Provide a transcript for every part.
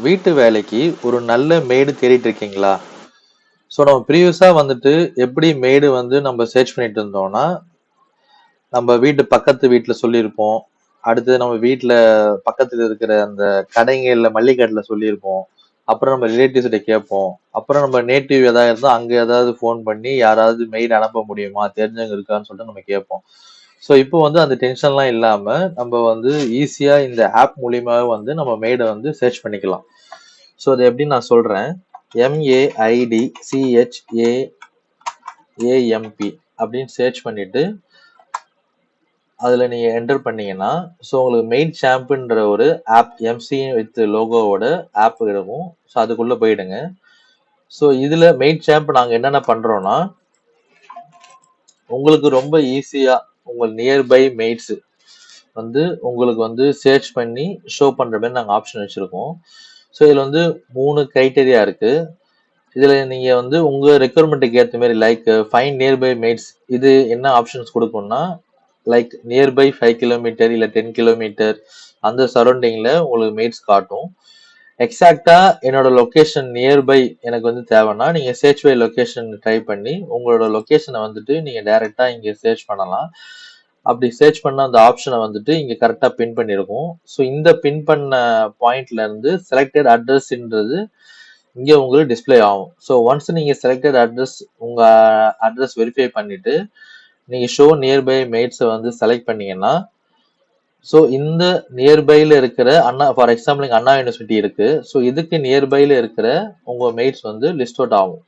வீட்டு வேலைக்கு ஒரு நல்ல மெய்டு தேடிட்டு இருக்கீங்களா? ஸோ நம்ம ப்ரீவியஸா வந்துட்டு எப்படி மெய்டு வந்து நம்ம சர்ச் பண்ணிட்டு இருந்தோம்னா, நம்ம வீட்டு பக்கத்து வீட்ல சொல்லியிருப்போம். அடுத்து நம்ம வீட்ல பக்கத்துல இருக்கிற அந்த கடைங்கள்ல மல்லிகை கடையில சொல்லியிருப்போம். அப்புறம் நம்ம ரிலேட்டிவ்ஸ் கிட்ட கேட்போம். அப்புறம் நம்ம நேட்டிவ் ஏதாவது இருந்தா அங்க ஏதாவது ஃபோன் பண்ணி யாராவது மெய்டு அனுப்ப முடியுமா? தெரிஞ்சவங்க இருக்கான்னு சொல்லிட்டு நம்ம கேட்போம். ஸோ இப்போ வந்து அந்த டென்ஷன்லாம் இல்லாம நம்ம வந்து ஈஸியா இந்த ஆப் மூலியமாவே வந்து நம்ம மெய்ட வந்து சர்ச் பண்ணிக்கலாம். ஸோ அது எப்படின்னு நான் சொல்றேன். MEIDCHAAMP அப்படின்னு சர்ச் பண்ணிட்டு அதுல நீங்க என்டர் பண்ணீங்கன்னா, ஸோ உங்களுக்கு மெய்ட் ஷாம்புன்ற ஒரு ஆப் எம்சி வித் லோகோவோட ஆப் இருக்கும். ஸோ அதுக்குள்ள போயிடுங்க. ஸோ இதுல மெய்ட் ஷாம்பு நாங்க என்னென்ன பண்றோம்னா, உங்களுக்கு ரொம்ப ஈஸியா உங்க நியர்பை மெய்ட்ஸ் வந்து உங்களுக்கு வந்து சர்ச் பண்ணி ஷோ பண்ற மாதிரி நாங்க ஆப்ஷன் வச்சிருக்கோம். ஸோ இதுல வந்து 3 கிரைட்டீரியா இருக்கு. இதுல நீங்க வந்து உங்க ரெக்யர்மெண்ட்டுக்கு ஏத்த மாதிரி லைக் ஃபைண்ட் நியர்பை மேட்ஸ் இது என்ன ஆப்ஷன்ஸ் கொடுக்கும்னா லைக் நியர்பை 5 கிலோமீட்டர் இல்ல 10 கிலோமீட்டர் அந்த சரௌண்டிங்ல உங்களுக்கு மேட்ஸ் காட்டும். எக்ஸாக்டா என்னோட லொகேஷன் நியர்பை எனக்கு வந்து தேவைன்னா நீங்க சர்ச் பை லொகேஷன் ட்ரை பண்ணி உங்களோட லொகேஷனை வந்துட்டு நீங்க டைரக்டா இங்க சர்ச் பண்ணலாம். அப்படி சர்ச் பண்ண அந்த ஆப்ஷனை வந்துட்டு இங்க கரெக்டா பின் பண்ணிருக்கும். ஸோ இந்த பின் பண்ண பாயிண்ட்ல இருந்து செலக்டட் அட்ரஸ்ன்றது இங்க உங்களுக்கு டிஸ்ப்ளே ஆகும். ஸோ ஒன்ஸ் நீங்க செலக்டட் அட்ரஸ் உங்க அட்ரஸ் வெரிஃபை பண்ணிட்டு நீங்க ஷோ நியர்பை மேட்ஸை வந்து செலக்ட் பண்ணீங்கன்னா ஸோ இந்த நியர்பைல இருக்கிற அண்ணா ஃபார் எக்ஸாம்பிள் அண்ணா யூனிவர்சிட்டி இருக்கு. ஸோ இதுக்கு நியர்பைல இருக்கிற உங்க மேட்ஸ் வந்து லிஸ்ட் அவுட் ஆகும்.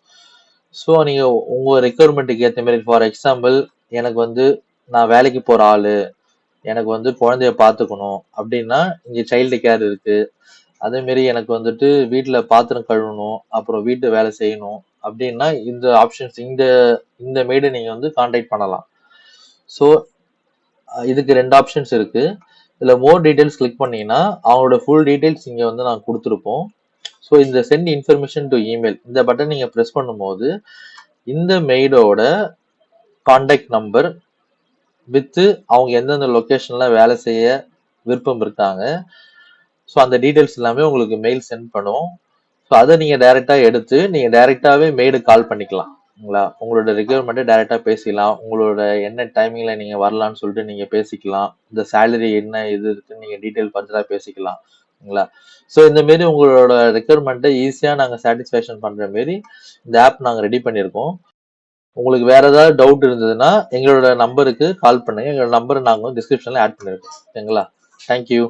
ஸோ நீங்க உங்க ரெக்யர்மெண்ட்டுக்கு ஏற்ற மாதிரி ஃபார் எக்ஸாம்பிள் எனக்கு வந்து நான் வேலைக்கு போற ஆளு, எனக்கு வந்து குழந்தைய பார்த்துக்கணும் அப்படின்னா இங்க சைல்டு கேர் இருக்கு. அதே மாதிரி எனக்கு வந்துட்டு வீட்டுல பாத்திரம் கழுவணும், அப்புறம் வீட்டு வேலை செய்யணும் அப்படின்னா இந்த ஆப்ஷன்ஸ் இந்த மெய்டை நீங்க வந்து கான்டாக்ட் பண்ணலாம். ஸோ இதுக்கு 2 ஆப்ஷன்ஸ் இருக்கு. இதுல மோர் டீடைல்ஸ் கிளிக் பண்ணீங்கன்னா அவங்களோட ஃபுல் டீடைல்ஸ் இங்க வந்து நாங்க கொடுத்துருப்போம். ஸோ இந்த சென்ட் இன்ஃபர்மேஷன் டு இமெயில் இந்த பட்டன் நீங்க ப்ரெஸ் பண்ணும்போது இந்த மெய்டோட கான்டாக்ட் நம்பர் வித் அவங்க எந்தெந்த லொகேஷன்ல வேலை செய்ய விருப்பம் இருக்காங்க, ஸோ அந்த டீடைல்ஸ் எல்லாமே உங்களுக்கு மெயில் சென்ட் பண்ணும். ஸோ அதை நீங்க டைரக்டா எடுத்து நீங்க டைரக்டாவே மெய்டு கால் பண்ணிக்கலாம். உங்களோட ரெக்யர்மெண்ட்டை டைரக்டா பேசிக்கலாம். உங்களோட என்ன டைமிங்ல நீங்க வரலாம்னு சொல்லிட்டு நீங்க பேசிக்கலாம். இந்த சேலரி என்ன இது இருக்குன்னு நீங்க டீடைல் ஃபர்தரா பேசிக்கலாம். ஸோ இந்த மாரி உங்களோட ரெக்யர்மெண்ட்டை ஈஸியா நாங்க சாட்டிஸ்ஃபேக்ஷன் பண்ற மாரி இந்த ஆப் நாங்க ரெடி பண்ணியிருக்கோம். உங்களுக்கு வேற ஏதாவது டவுட் இருந்ததுன்னா எங்களோட நம்பருக்கு கால் பண்ணுங்க. எங்களோட நம்பரை நாங்க டிஸ்கிரிப்ஷன்ல ஆட் பண்ணிருக்கோம். ஓகேங்களா? தேங்க்யூ.